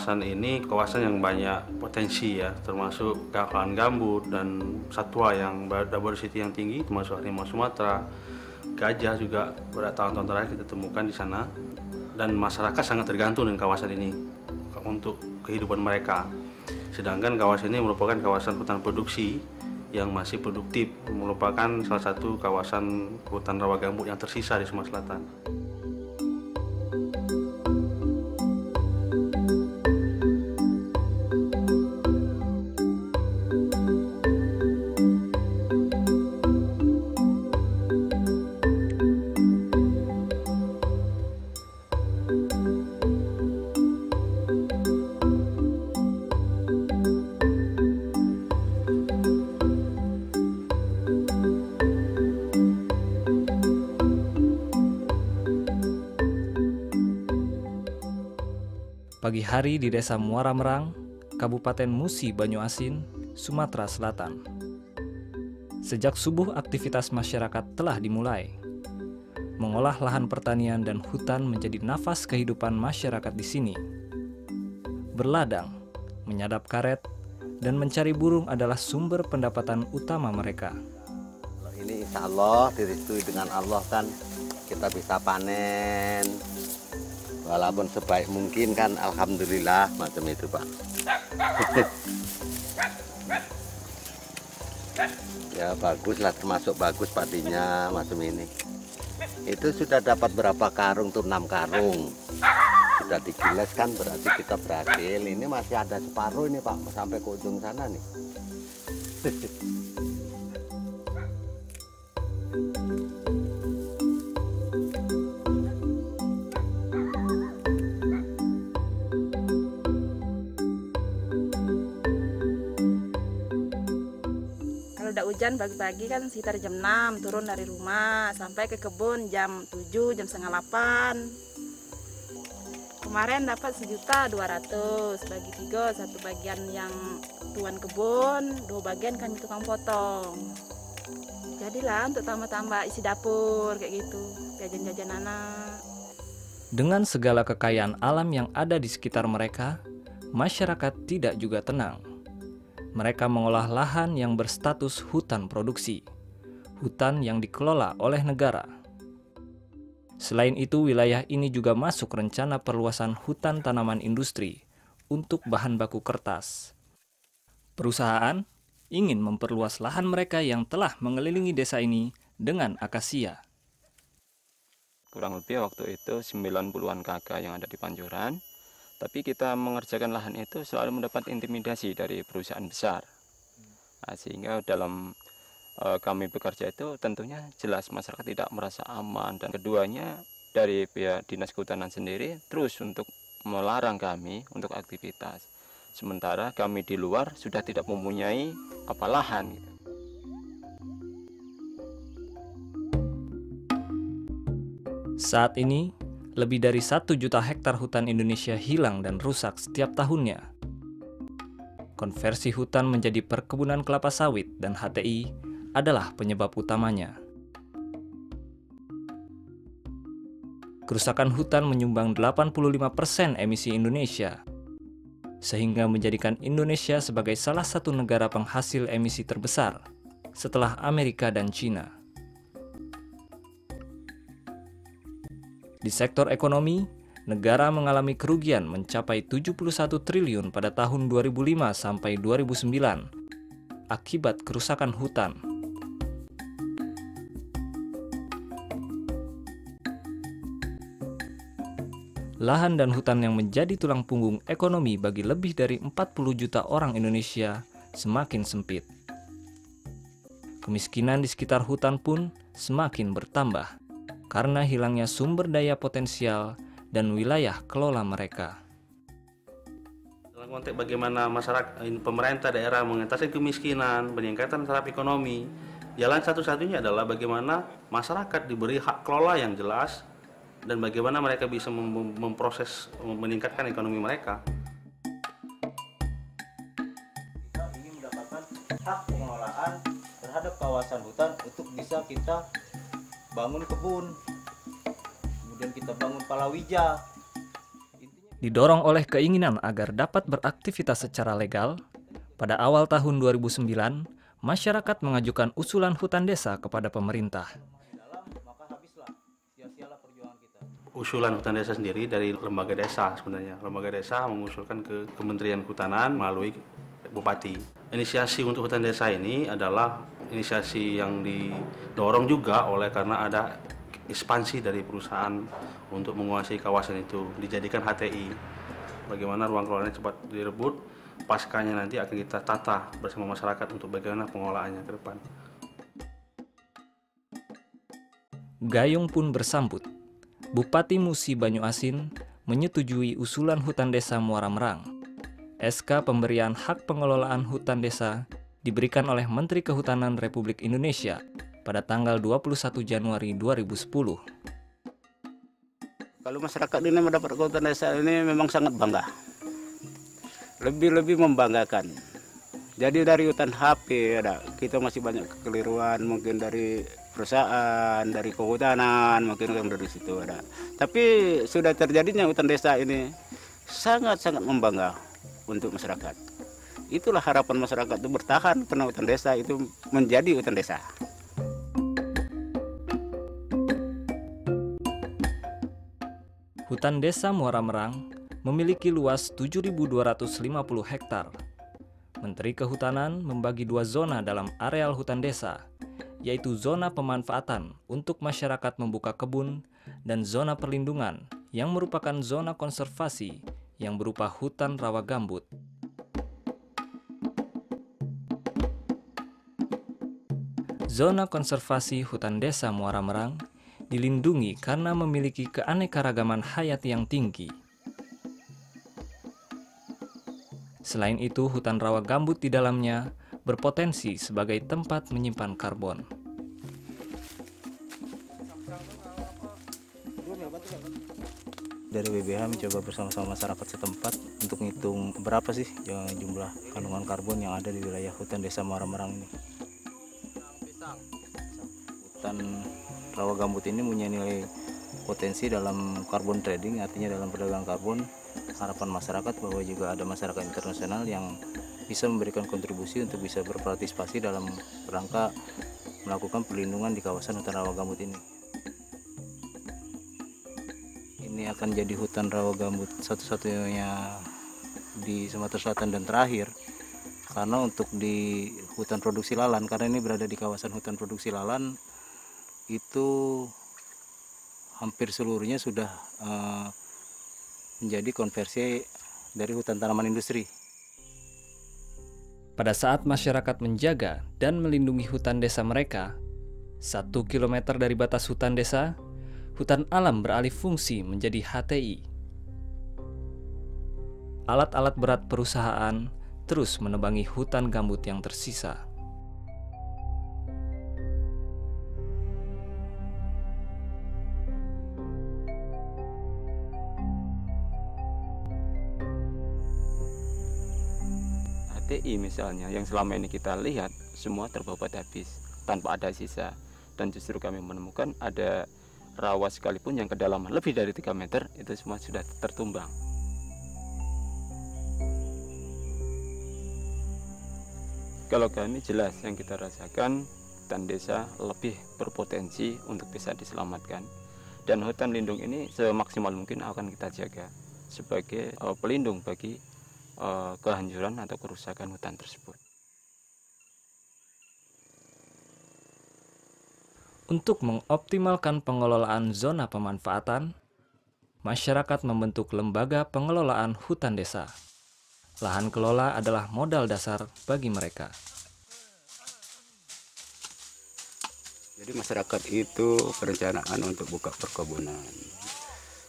kawasan ini kawasan yang banyak potensi ya, termasuk lahan gambut dan satwa yang biodiversity yang tinggi, termasuk harimau Sumatera, gajah juga pada tahun-tahun terakhir kita temukan di sana. Dan masyarakat sangat tergantung dengan kawasan ini untuk kehidupan mereka. Sedangkan kawasan ini merupakan kawasan hutan produksi yang masih produktif, merupakan salah satu kawasan hutan rawa gambut yang tersisa di Sumatera Selatan. Pagi hari di Desa Muara Merang, Kabupaten Musi Banyuasin, Sumatera Selatan. Sejak subuh aktivitas masyarakat telah dimulai. Mengolah lahan pertanian dan hutan menjadi nafas kehidupan masyarakat di sini. Berladang, menyadap karet, dan mencari burung adalah sumber pendapatan utama mereka. Ini insya Allah direstui dengan Allah kan kita bisa panen. Walaupun sebaik mungkin kan alhamdulillah macam itu Pak. Ya bagus lah, termasuk bagus padinya macam ini. Itu sudah dapat berapa karung tuh, 6 karung. Sudah digiles kan berarti kita berhasil. Ini masih ada separuh ini Pak sampai ke ujung sana nih. Udah hujan pagi-pagi kan sekitar jam 6 turun dari rumah sampai ke kebun jam 7, jam setengah 8. Kemarin dapat 1.200.000 bagi 3, satu bagian yang tuan kebun, 2 bagian kami tukang potong. Jadilah untuk tambah-tambah isi dapur kayak gitu, jajan-jajan anak. Dengan segala kekayaan alam yang ada di sekitar mereka, masyarakat tidak juga tenang. Mereka mengolah lahan yang berstatus hutan produksi, hutan yang dikelola oleh negara. Selain itu, wilayah ini juga masuk rencana perluasan hutan tanaman industri untuk bahan baku kertas. Perusahaan ingin memperluas lahan mereka yang telah mengelilingi desa ini dengan akasia. Kurang lebih waktu itu 90-an kakak yang ada di Panjuran. Tapi kita mengerjakan lahan itu selalu mendapat intimidasi dari perusahaan besar. Nah, sehingga dalam kami bekerja itu tentunya jelas masyarakat tidak merasa aman. Dan keduanya dari pihak Dinas Kehutanan sendiri terus untuk melarang kami untuk aktivitas. Sementara kami di luar sudah tidak mempunyai lahan. Gitu. Saat ini, lebih dari 1 juta hektar hutan Indonesia hilang dan rusak setiap tahunnya. Konversi hutan menjadi perkebunan kelapa sawit dan HTI adalah penyebab utamanya. Kerusakan hutan menyumbang 85% emisi Indonesia, sehingga menjadikan Indonesia sebagai salah satu negara penghasil emisi terbesar setelah Amerika dan China. Di sektor ekonomi, negara mengalami kerugian mencapai 71 triliun pada tahun 2005 sampai 2009 akibat kerusakan hutan. Lahan dan hutan yang menjadi tulang punggung ekonomi bagi lebih dari 40 juta orang Indonesia semakin sempit. Kemiskinan di sekitar hutan pun semakin bertambah karena hilangnya sumber daya potensial dan wilayah kelola mereka. Dalam konteks bagaimana masyarakat, pemerintah daerah mengatasi kemiskinan, peningkatan taraf ekonomi, jalan satu-satunya adalah bagaimana masyarakat diberi hak kelola yang jelas dan bagaimana mereka bisa memproses, meningkatkan ekonomi mereka. Kita ingin mendapatkan hak pengelolaan terhadap kawasan hutan untuk bisa kita bangun kebun, kemudian kita bangun palawija. Intinya Didorong oleh keinginan agar dapat beraktivitas secara legal, pada awal tahun 2009, masyarakat mengajukan usulan hutan desa kepada pemerintah. Maka habislah sia-sialah perjuangan kita. Usulan hutan desa sendiri dari lembaga desa sebenarnya. Lembaga desa mengusulkan ke Kementerian Kehutanan melalui Bupati. Inisiasi untuk hutan desa ini adalah inisiasi yang didorong juga oleh karena ada ekspansi dari perusahaan untuk menguasai kawasan itu, dijadikan HTI. Bagaimana ruang kelolanya cepat direbut, paskanya nanti akan kita tata bersama masyarakat untuk bagaimana pengolahannya ke depan. Gayung pun bersambut. Bupati Musi Banyuasin menyetujui usulan hutan desa Muara Merang. SK pemberian hak pengelolaan hutan desa diberikan oleh Menteri Kehutanan Republik Indonesia pada tanggal 21 Januari 2010. Kalau masyarakat ini mendapat hutan desa ini memang sangat bangga. Lebih membanggakan. Jadi dari hutan HP kita masih banyak kekeliruan, mungkin dari perusahaan, dari kehutanan, mungkin dari situ ada. Tapi sudah terjadinya hutan desa ini sangat-sangat membangga untuk masyarakat. Itulah harapan masyarakat itu bertahan karena hutan desa itu menjadi hutan desa. Hutan desa Muara Merang memiliki luas 7.250 hektar. Menteri Kehutanan membagi dua zona dalam areal hutan desa, yaitu zona pemanfaatan untuk masyarakat membuka kebun dan zona perlindungan yang merupakan zona konservasi yang berupa hutan rawa gambut. Zona konservasi hutan desa Muara Merang dilindungi karena memiliki keanekaragaman hayati yang tinggi. Selain itu, hutan rawa gambut di dalamnya berpotensi sebagai tempat menyimpan karbon. Dari BBH mencoba bersama-sama masyarakat setempat untuk menghitung berapa sih jumlah kandungan karbon yang ada di wilayah hutan desa Muara Merang ini. Hutan rawa gambut ini punya nilai potensi dalam carbon trading, artinya dalam perdagangan karbon. Harapan masyarakat bahwa juga ada masyarakat internasional yang bisa memberikan kontribusi untuk bisa berpartisipasi dalam rangka melakukan perlindungan di kawasan hutan rawa gambut ini. Ini akan jadi hutan rawa gambut satu-satunya di Sumatera Selatan dan terakhir, karena untuk di hutan produksi lalan, karena ini berada di kawasan hutan produksi lalan, itu hampir seluruhnya sudah menjadi konversi dari hutan tanaman industri. Pada saat masyarakat menjaga dan melindungi hutan desa mereka, 1 kilometer dari batas hutan desa, hutan alam beralih fungsi menjadi HTI. Alat-alat berat perusahaan terus menebangi hutan gambut yang tersisa. HTI misalnya yang selama ini kita lihat semua terbabat habis tanpa ada sisa, dan justru kami menemukan ada rawa sekalipun yang kedalaman lebih dari 3 meter itu semua sudah tertumbang. Kalau kami jelas yang kita rasakan, hutan desa lebih berpotensi untuk bisa diselamatkan, dan hutan lindung ini semaksimal mungkin akan kita jaga sebagai pelindung bagi kehancuran atau kerusakan hutan tersebut. Untuk mengoptimalkan pengelolaan zona pemanfaatan, masyarakat membentuk lembaga pengelolaan hutan desa. Lahan kelola adalah modal dasar bagi mereka. Jadi masyarakat itu perencanaan untuk buka perkebunan.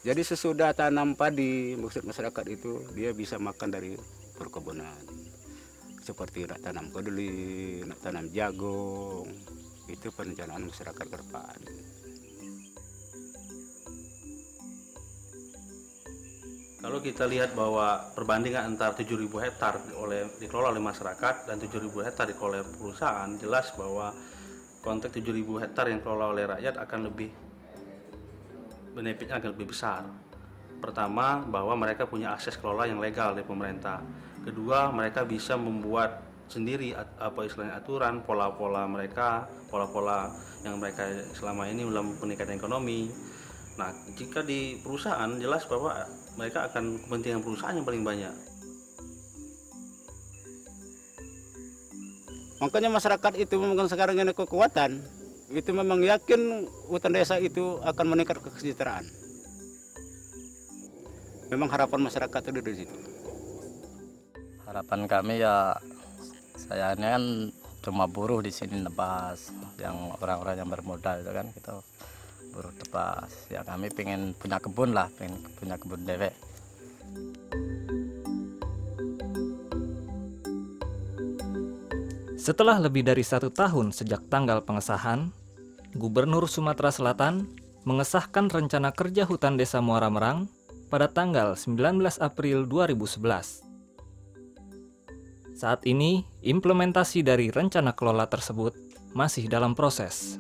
Jadi sesudah tanam padi, maksud masyarakat itu dia bisa makan dari perkebunan. Seperti nak tanam kedelai, nak tanam jagung, itu perencanaan masyarakat ke depan. Kalau kita lihat bahwa perbandingan antara 7.000 hektar dikelola oleh masyarakat dan 7.000 hektar dikelola oleh perusahaan, jelas bahwa konteks 7.000 hektar yang dikelola oleh rakyat akan lebih benefitnya akan lebih besar. Pertama, bahwa mereka punya akses kelola yang legal dari pemerintah. Kedua, mereka bisa membuat sendiri istilahnya aturan, pola-pola mereka, pola-pola yang mereka selama ini dalam peningkatan ekonomi. Nah, jika di perusahaan jelas bahwa mereka akan kepentingan perusahaan yang paling banyak. Makanya masyarakat itu memang sekarang ini kekuatan. Itu memang yakin hutan desa itu akan meningkat kesejahteraan. Memang harapan masyarakat itu dari situ. Harapan kami ya, saya ini kan cuma buruh di sini nebas, yang orang-orang yang bermodal itu kan kita buruh tebas. Ya kami pengen punya kebun lah, pengen punya kebun dewek. Setelah lebih dari 1 tahun sejak tanggal pengesahan, Gubernur Sumatera Selatan mengesahkan rencana kerja hutan desa Muara Merang pada tanggal 19 April 2011. Saat ini, implementasi dari rencana kelola tersebut masih dalam proses.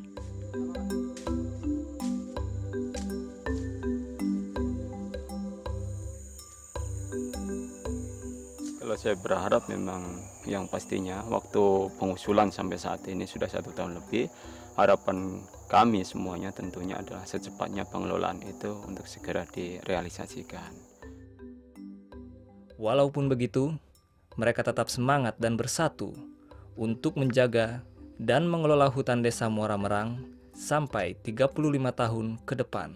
Kalau saya berharap memang yang pastinya waktu pengusulan sampai saat ini sudah 1 tahun lebih, harapan kami semuanya tentunya adalah secepatnya pengelolaan itu untuk segera direalisasikan. Walaupun begitu, mereka tetap semangat dan bersatu untuk menjaga dan mengelola hutan desa Muara Merang sampai 35 tahun ke depan.